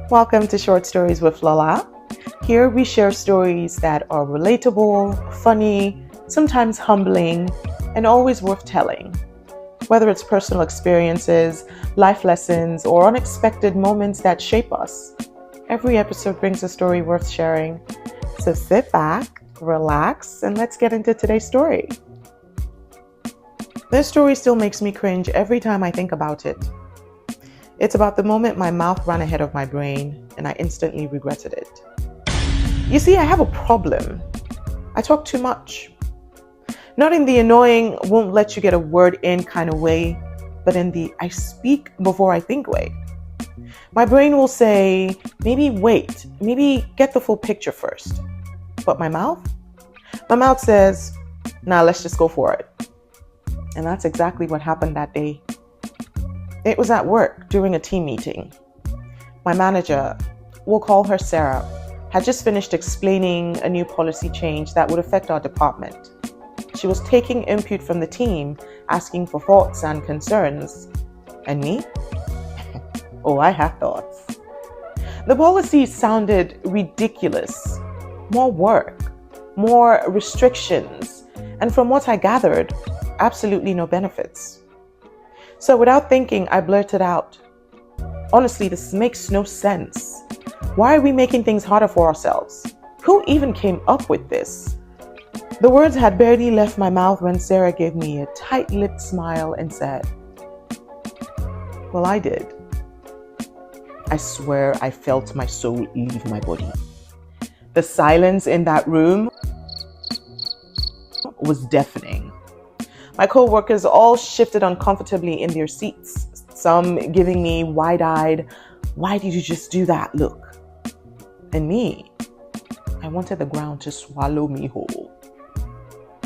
Welcome to Short Stories with Lola. Here we share stories that are relatable, funny, sometimes humbling, and always worth telling. Whether it's personal experiences, life lessons, or unexpected moments that shape us, every episode brings a story worth sharing. So sit back, relax, and let's get into today's story. This story still makes me cringe every time I think about it. It's about the moment my mouth ran ahead of my brain and I instantly regretted it. You see, I have a problem. I talk too much. Not in the annoying, won't let you get a word in kind of way, but in the I speak before I think way. My brain will say, maybe wait, maybe get the full picture first. But my mouth says, nah, let's just go for it. And that's exactly what happened that day. It was at work during a team meeting. My manager, we'll call her Sarah, had just finished explaining a new policy change that would affect our department. She was taking input from the team, asking for thoughts and concerns. And me? Oh, I had thoughts. The policy sounded ridiculous. More work, more restrictions, and from what I gathered, absolutely no benefits. So without thinking, I blurted out, honestly, this makes no sense. Why are we making things harder for ourselves? Who even came up with this? The words had barely left my mouth when Sarah gave me a tight-lipped smile and said, well, I did. I swear I felt my soul leave my body. The silence in that room was deafening. My co-workers all shifted uncomfortably in their seats, some giving me wide-eyed, why did you just do that look? And me, I wanted the ground to swallow me whole.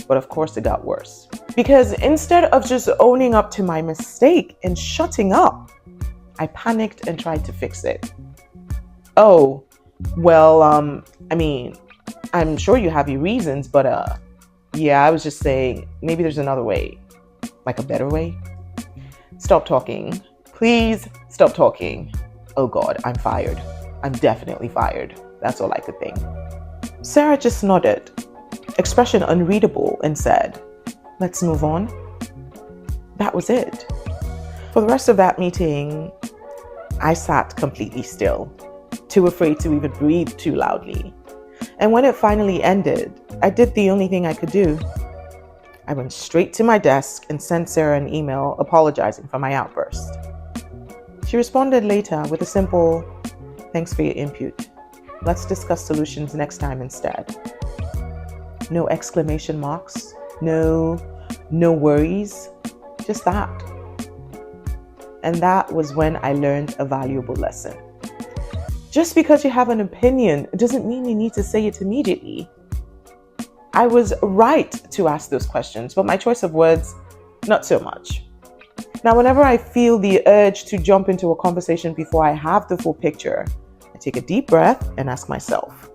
But of course it got worse. Because instead of just owning up to my mistake and shutting up, I panicked and tried to fix it. Oh, well, I'm sure you have your reasons, but yeah, I was just saying, maybe there's another way, like a better way. Stop talking. Please stop talking. Oh God, I'm fired. I'm definitely fired. That's all I could think. Sarah just nodded, expression unreadable, and said, let's move on. That was it. For the rest of that meeting, I sat completely still, too afraid to even breathe too loudly. And when it finally ended, I did the only thing I could do. I went straight to my desk and sent Sarah an email apologizing for my outburst. She responded later with a simple, thanks for your input. Let's discuss solutions next time instead. No exclamation marks, no worries, just that. And that was when I learned a valuable lesson. Just because you have an opinion doesn't mean you need to say it immediately. I was right to ask those questions, but my choice of words, not so much. Now, whenever I feel the urge to jump into a conversation before I have the full picture, I take a deep breath and ask myself,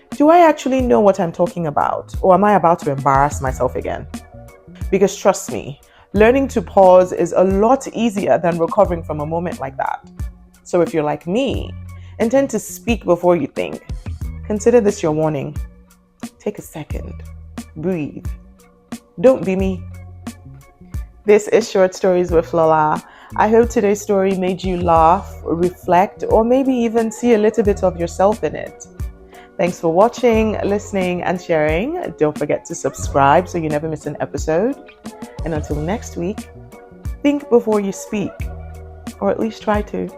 do I actually know what I'm talking about, or am I about to embarrass myself again? Because trust me, learning to pause is a lot easier than recovering from a moment like that. So if you're like me, intend to speak before you think. Consider this your warning. Take a second. Breathe. Don't be me. This is Short Stories with Lola. I hope today's story made you laugh, reflect, or maybe even see a little bit of yourself in it. Thanks for watching, listening, and sharing. Don't forget to subscribe so you never miss an episode. And until next week, think before you speak, or at least try to.